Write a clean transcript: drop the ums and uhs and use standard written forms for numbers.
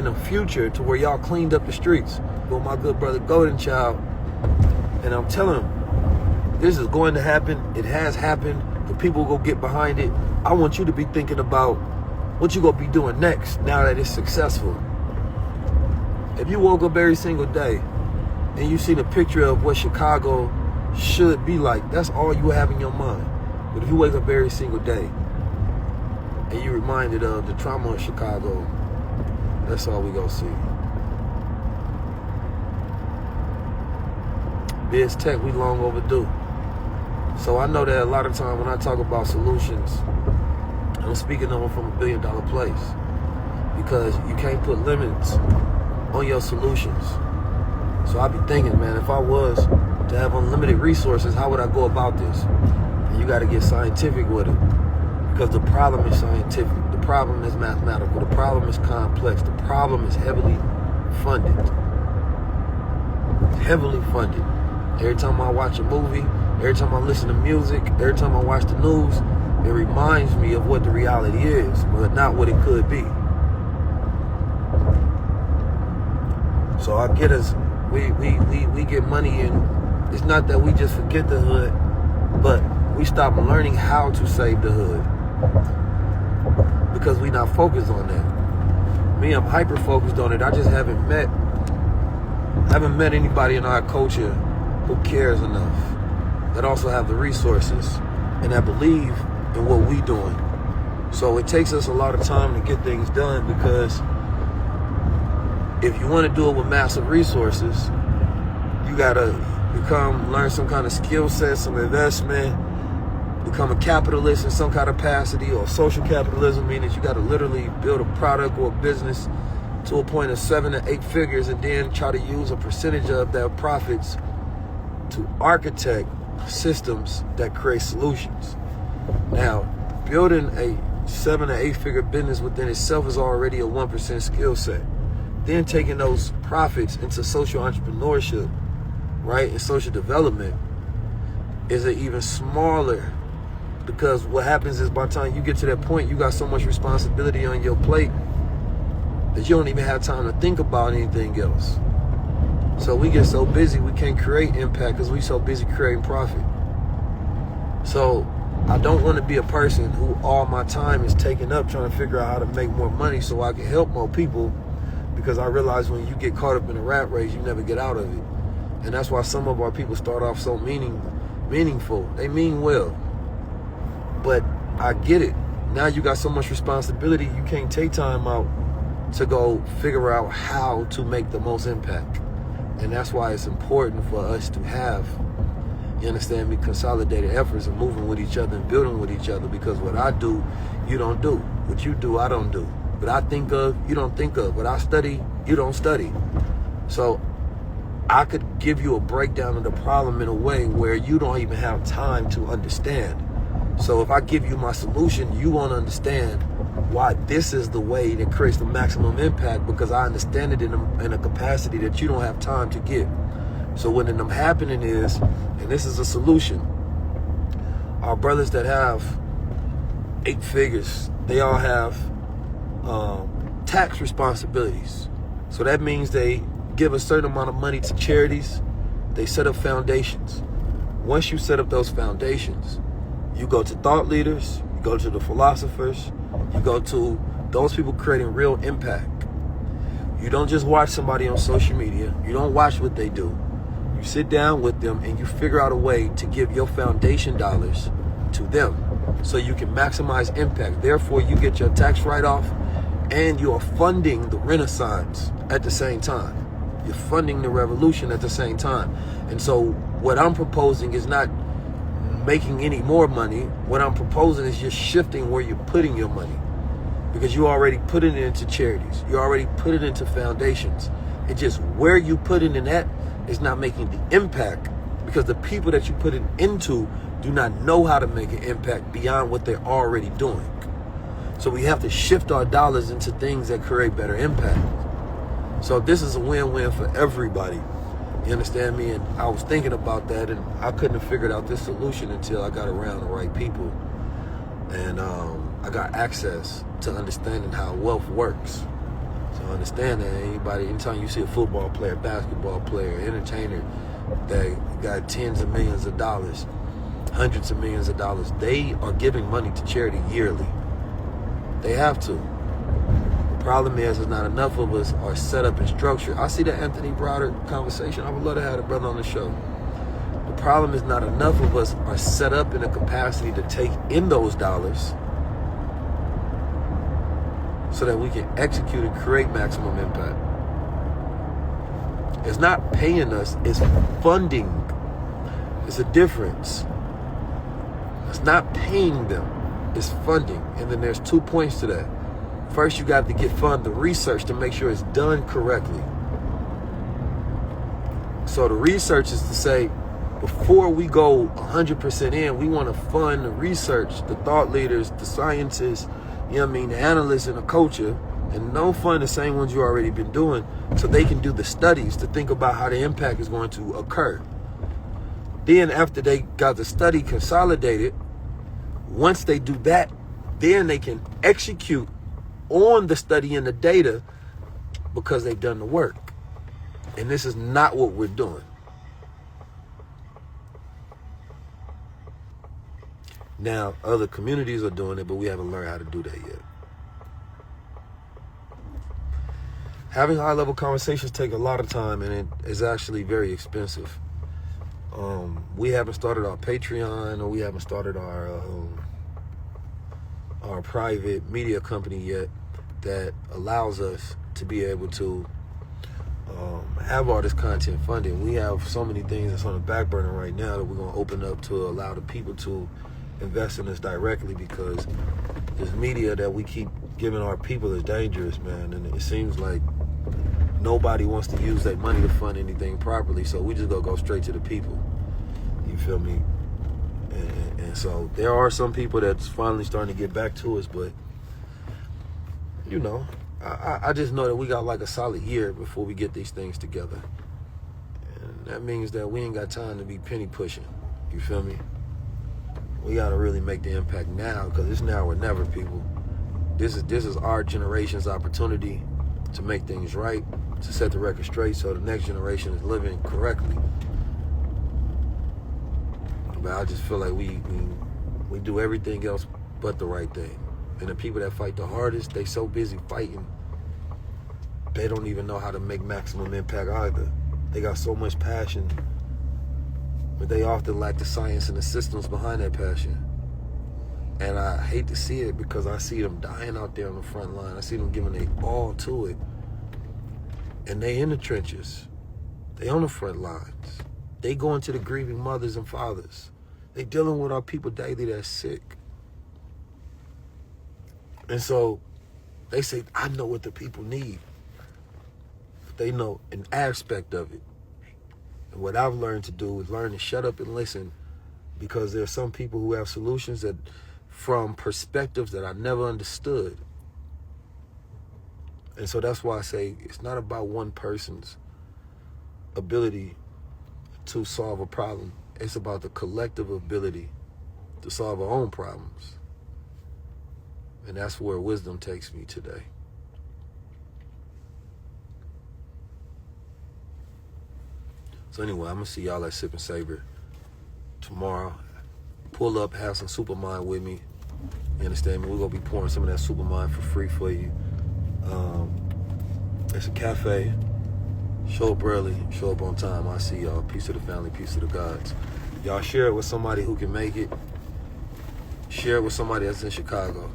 in the future to where y'all cleaned up the streets with my good brother Golden Child. And I'm telling him, this is going to happen. It has happened. The people will go get behind it. I want you to be thinking about what you gonna be doing next now that it's successful. If you woke up every single day and you seen a picture of what Chicago should be like, that's all you have in your mind. But if you wake up every single day and you reminded of the trauma of Chicago, that's all we gonna see. Biz Tech, we long overdue. So I know that a lot of time when I talk about solutions, I'm speaking of them from $1 billion place, because you can't put limits on your solutions. So I be thinking, man, if I was to have unlimited resources, how would I go about this? And you got to get scientific with it, because the problem is scientific. The problem is mathematical. The problem is complex. The problem is heavily funded. Heavily funded. Every time I watch a movie, every time I listen to music, every time I watch the news, it reminds me of what the reality is, but not what it could be. So I get us, we get money, and it's not that we just forget the hood, but we stop learning how to save the hood because we not focused on that. Me, I'm hyper focused on it. I just haven't met anybody in our culture who cares enough, that also have the resources, and that believe in what we doing. So it takes us a lot of time to get things done, because if you want to do it with massive resources, you gotta learn some kind of skill set, some investment, become a capitalist in some kind of capacity, or social capitalism, meaning you gotta literally build a product or a business to a point of 7 to 8 figures, and then try to use a percentage of that profits to architect systems that create solutions. Now, building a 7 to 8 figure business within itself is already a 1% skill set. Then taking those profits into social entrepreneurship, right, and social development is an even smaller, because what happens is by the time you get to that point, you got so much responsibility on your plate that you don't even have time to think about anything else. So we get so busy, we can't create impact because we so busy creating profit. So I don't want to be a person who all my time is taken up trying to figure out how to make more money so I can help more people, because I realize when you get caught up in a rat race, you never get out of it. And that's why some of our people start off so meaningful. They mean well. But I get it. Now you got so much responsibility, you can't take time out to go figure out how to make the most impact. And that's why it's important for us to have, you understand me, consolidated efforts and moving with each other and building with each other, because what I do, you don't do. What you do, I don't do. What I think of, you don't think of. What I study, you don't study. So I could give you a breakdown of the problem in a way where you don't even have time to understand. So if I give you my solution, you won't understand why this is the way that creates the maximum impact, because I understand it in a capacity that you don't have time to get. So what ended up happening is, and this is a solution, our brothers that have 8 figures, they all have tax responsibilities. So that means they give a certain amount of money to charities. They set up foundations. Once you set up those foundations, you go to thought leaders, you go to the philosophers, you go to those people creating real impact. You don't just watch somebody on social media. You don't watch what they do. You sit down with them and you figure out a way to give your foundation dollars to them so you can maximize impact. Therefore, you get your tax write-off and you are funding the Renaissance at the same time. You're funding the revolution at the same time. And so what I'm proposing is not making any more money. What I'm proposing is just shifting where you're putting your money, because you already put it into charities. You already put it into foundations. It's just where you put it in that is not making the impact, because the people that you put it into do not know how to make an impact beyond what they're already doing. So we have to shift our dollars into things that create better impact. So this is a win-win for everybody. You understand me? And I was thinking about that, and I couldn't have figured out this solution until I got around the right people. And I got access to understanding how wealth works. So Understand that anytime you see a football player, basketball player, entertainer that got tens of millions of dollars, hundreds of millions of dollars, they are giving money to charity yearly. They have to. The problem is not enough of us are set up and structured. I see the Anthony Browder conversation. I would love to have the brother on the show. The problem is not enough of us are set up in a capacity to take in those dollars so that we can execute and create maximum impact. It's not paying us, it's funding. It's a difference. It's not paying them, it's funding. And then there's 2 points to that. First, you got to fund the research to make sure it's done correctly. So the research is to say, before we go 100% in, we want to fund the research, the thought leaders, the scientists, the analysts and the culture, and don't fund the same ones you already been doing so they can do the studies to think about how the impact is going to occur. Then after they got the study consolidated, once they do that, then they can execute on the study and the data because they've done the work. And this is not what we're doing. Now, other communities are doing it, but we haven't learned how to do that yet. Having high-level conversations take a lot of time, and it is actually very expensive. We haven't started our Patreon, or we haven't started our private media company yet that allows us to be able to have all this content funded. We have so many things that's on the back burner right now that we're going to open up to allow the people to invest in us directly, because this media that we keep giving our people is dangerous, man. And it seems like nobody wants to use that money to fund anything properly, so we just go straight to the people. You feel me? And so there are some people that's finally starting to get back to us, but I just know that we got like a solid year before we get these things together. And that means that we ain't got time to be penny pushing. You feel me? We got to really make the impact now, because it's now or never, people. This is our generation's opportunity to make things right, to set the record straight so the next generation is living correctly. But I just feel like we do everything else but the right thing. And the people that fight the hardest, they so busy fighting, they don't even know how to make maximum impact either. They got so much passion, but they often lack the science and the systems behind that passion. And I hate to see it, because I see them dying out there on the front line. I see them giving their all to it. And they in the trenches. They on the front lines. They going to the grieving mothers and fathers. They dealing with our people daily that's sick. And so they say, I know what the people need. But they know an aspect of it. And what I've learned to do is learn to shut up and listen, because there are some people who have solutions that from perspectives that I never understood. And so that's why I say it's not about one person's ability to solve a problem. It's about the collective ability to solve our own problems. And that's where wisdom takes me today. So anyway, I'm going to see y'all at Sip and Savor tomorrow. Pull up, have some Supermind with me. You understand me? We're going to be pouring some of that Supermind for free for you. It's a cafe. Show up early, show up on time. I see y'all. Peace to the family, peace to the gods. Y'all share it with somebody who can make it. Share it with somebody that's in Chicago.